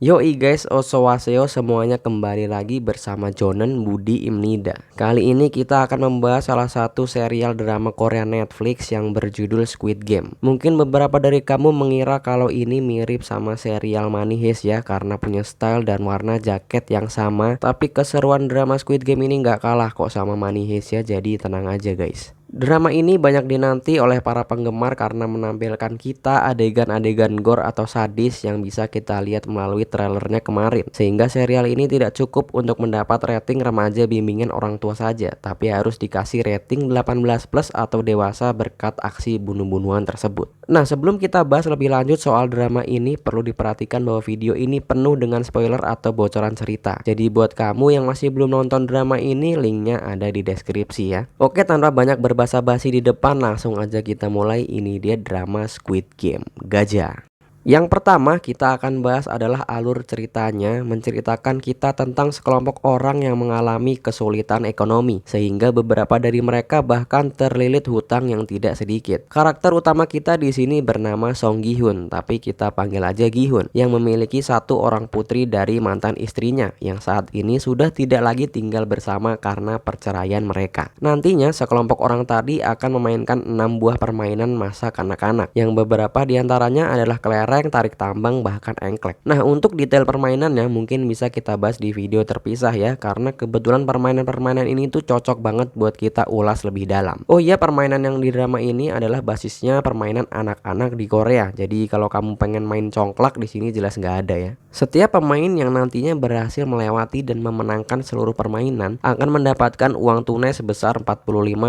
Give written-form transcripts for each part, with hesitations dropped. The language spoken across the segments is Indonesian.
Yoi guys, Osewaseo semuanya, kembali lagi bersama Jonen Budi Imnida. Kali ini kita akan membahas salah satu serial drama Korea Netflix yang berjudul Squid Game. Mungkin beberapa dari kamu mengira kalau ini mirip sama serial Money Heist ya, karena punya style dan warna jaket yang sama. Tapi keseruan drama Squid Game ini nggak kalah kok sama Money Heist ya, jadi tenang aja guys. Drama ini banyak dinanti oleh para penggemar karena menampilkan kita adegan-adegan gore atau sadis yang bisa kita lihat melalui trailernya kemarin. Sehingga serial ini tidak cukup untuk mendapat rating remaja bimbingan orang tua saja, tapi harus dikasih rating 18+ atau dewasa berkat aksi bunuh-bunuhan tersebut. Nah, sebelum kita bahas lebih lanjut soal drama ini, perlu diperhatikan bahwa video ini penuh dengan spoiler atau bocoran cerita. Jadi buat kamu yang masih belum nonton drama ini, linknya ada di deskripsi ya. Oke, tanpa banyak berbasa-basi di depan, langsung aja kita mulai. Ini dia drama Squid Game, Gajah. Yang pertama kita akan bahas adalah alur ceritanya, menceritakan kita tentang sekelompok orang yang mengalami kesulitan ekonomi, sehingga beberapa dari mereka bahkan terlilit hutang yang tidak sedikit. Karakter utama kita di sini bernama Song Gi-hun, tapi kita panggil aja Gi-hun, yang memiliki satu orang putri dari mantan istrinya, yang saat ini sudah tidak lagi tinggal bersama karena perceraian mereka. Nantinya sekelompok orang tadi akan memainkan 6 buah permainan masa kanak-kanak, yang beberapa diantaranya adalah kelereng, tarik tambang, bahkan engklek. Nah, untuk detail permainannya mungkin bisa kita bahas di video terpisah ya, karena kebetulan permainan-permainan ini tuh cocok banget buat kita ulas lebih dalam. Oh iya, permainan yang di drama ini adalah basisnya permainan anak-anak di Korea. Jadi kalau kamu pengen main congklak, di sini jelas nggak ada ya. Setiap pemain yang nantinya berhasil melewati dan memenangkan seluruh permainan akan mendapatkan uang tunai sebesar 45,6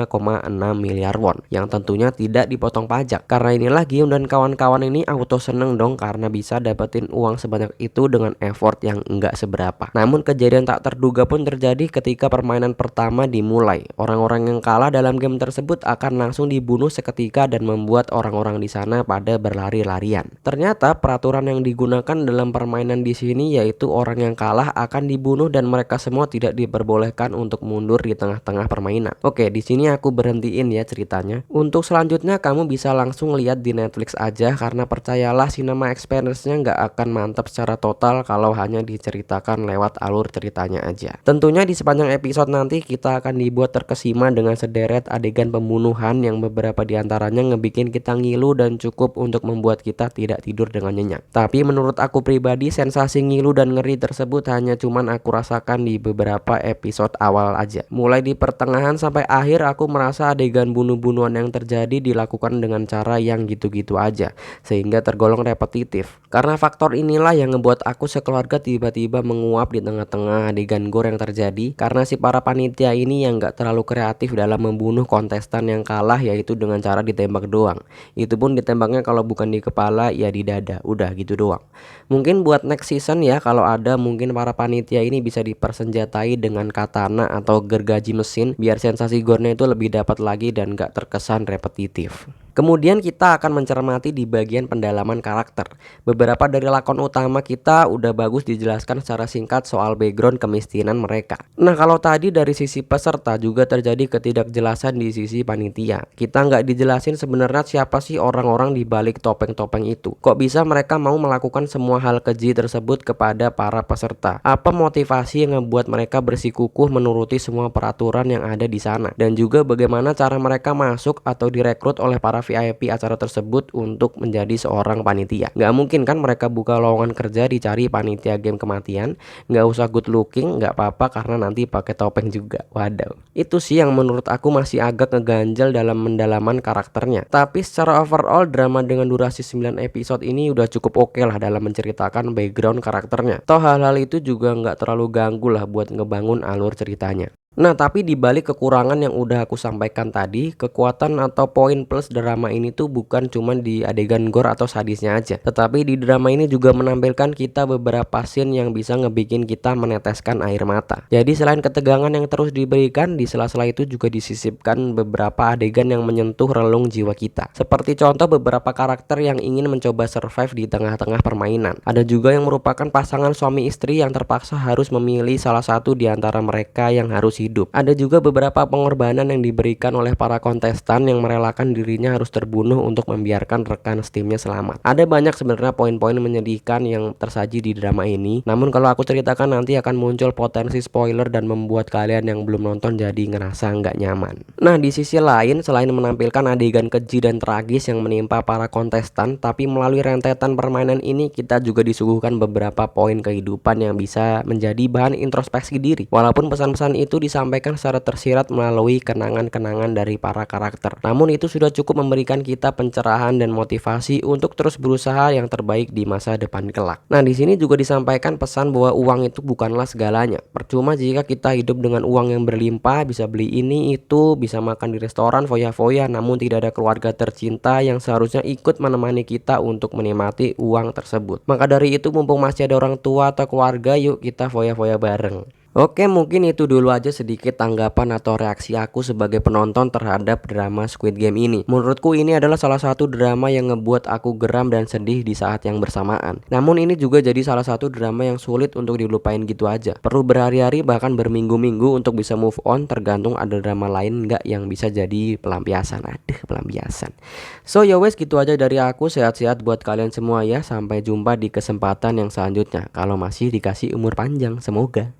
miliar won, yang tentunya tidak dipotong pajak. Karena inilah Giung dan kawan-kawan ini auto seneng dong karena bisa dapetin uang sebanyak itu dengan effort yang enggak seberapa. Namun kejadian tak terduga pun terjadi ketika permainan pertama dimulai. Orang-orang yang kalah dalam game tersebut akan langsung dibunuh seketika dan membuat orang-orang di sana pada berlari-larian. Ternyata peraturan yang digunakan dalam permainan di sini yaitu orang yang kalah akan dibunuh dan mereka semua tidak diperbolehkan untuk mundur di tengah-tengah permainan. Oke, di sini aku berhentiin ya ceritanya. Untuk selanjutnya kamu bisa langsung lihat di Netflix aja, karena percayalah cinema experience-nya nggak akan mantap secara total kalau hanya diceritakan lewat alur ceritanya aja. Tentunya di sepanjang episode nanti kita akan dibuat terkesima dengan sederet adegan pembunuhan yang beberapa diantaranya ngebikin kita ngilu dan cukup untuk membuat kita tidak tidur dengan nyenyak. Tapi menurut aku pribadi, sensasi ngilu dan ngeri tersebut hanya cuman aku rasakan di beberapa episode awal aja. Mulai di pertengahan sampai akhir aku merasa adegan bunuh-bunuhan yang terjadi dilakukan dengan cara yang gitu-gitu aja, sehingga tergolong repetitif. Karena faktor inilah yang ngebuat aku sekeluarga tiba-tiba menguap di tengah-tengah adegan gore yang terjadi, karena si para panitia ini yang gak terlalu kreatif dalam membunuh kontestan yang kalah, yaitu dengan cara ditembak doang. Itu pun ditembaknya kalau bukan di kepala ya di dada, udah gitu doang. Mungkin buat next season ya, kalau ada mungkin para panitia ini bisa dipersenjatai dengan katana atau gergaji mesin biar sensasi gore-nya itu lebih dapat lagi dan gak terkesan repetitif. Kemudian kita akan mencermati di bagian pendalaman karakter. Beberapa dari lakon utama kita udah bagus dijelaskan secara singkat soal background kemiskinan mereka. Nah, kalau tadi dari sisi peserta juga terjadi ketidakjelasan di sisi panitia. Kita nggak dijelasin sebenarnya siapa sih orang-orang di balik topeng-topeng itu. Kok bisa mereka mau melakukan semua hal keji tersebut kepada para peserta? Apa motivasi yang membuat mereka bersikukuh menuruti semua peraturan yang ada di sana? Dan juga bagaimana cara mereka masuk atau direkrut oleh para VIP acara tersebut untuk menjadi seorang panitia. Nggak mungkin kan mereka buka lowongan kerja dicari panitia game kematian. Nggak usah good looking, nggak apa-apa karena nanti pakai topeng juga. Wadaw. Itu sih yang menurut aku masih agak ngeganjel dalam pendalaman karakternya. Tapi secara overall drama dengan durasi 9 episode ini udah cukup oke lah dalam menceritakan background karakternya. Toh hal-hal itu juga nggak terlalu ganggu lah buat ngebangun alur ceritanya. Nah, tapi dibalik kekurangan yang udah aku sampaikan tadi, kekuatan atau poin plus drama ini tuh bukan cuma di adegan gore atau sadisnya aja, tetapi di drama ini juga menampilkan kita beberapa scene yang bisa ngebikin kita meneteskan air mata. Jadi selain ketegangan yang terus diberikan, di sela-sela itu juga disisipkan beberapa adegan yang menyentuh relung jiwa kita. Seperti contoh beberapa karakter yang ingin mencoba survive di tengah-tengah permainan. Ada juga yang merupakan pasangan suami istri yang terpaksa harus memilih salah satu di antara mereka yang harus hidup. Ada juga beberapa pengorbanan yang diberikan oleh para kontestan yang merelakan dirinya harus terbunuh untuk membiarkan rekan setimnya selamat. Ada banyak sebenarnya poin-poin menyedihkan yang tersaji di drama ini. Namun kalau aku ceritakan nanti akan muncul potensi spoiler dan membuat kalian yang belum nonton jadi ngerasa nggak nyaman. Nah, di sisi lain, selain menampilkan adegan keji dan tragis yang menimpa para kontestan, tapi melalui rentetan permainan ini kita juga disuguhkan beberapa poin kehidupan yang bisa menjadi bahan introspeksi diri. Walaupun pesan-pesan itu disampaikan secara tersirat melalui kenangan-kenangan dari para karakter, namun itu sudah cukup memberikan kita pencerahan dan motivasi untuk terus berusaha yang terbaik di masa depan kelak. Nah, di sini juga disampaikan pesan bahwa uang itu bukanlah segalanya. Percuma jika kita hidup dengan uang yang berlimpah, bisa beli ini itu, bisa makan di restoran foya-foya, namun tidak ada keluarga tercinta yang seharusnya ikut menemani kita untuk menikmati uang tersebut. Maka dari itu, mumpung masih ada orang tua atau keluarga, yuk kita foya-foya bareng. Oke, mungkin itu dulu aja sedikit tanggapan atau reaksi aku sebagai penonton terhadap drama Squid Game ini. Menurutku ini adalah salah satu drama yang ngebuat aku geram dan sedih di saat yang bersamaan. Namun ini juga jadi salah satu drama yang sulit untuk dilupain gitu aja. Perlu berhari-hari bahkan berminggu-minggu untuk bisa move on, tergantung ada drama lain nggak yang bisa jadi pelampiasan. Aduh, pelampiasan. So ya wes, gitu aja dari aku. Sehat-sehat buat kalian semua ya. Sampai jumpa di kesempatan yang selanjutnya. Kalau masih dikasih umur panjang, semoga.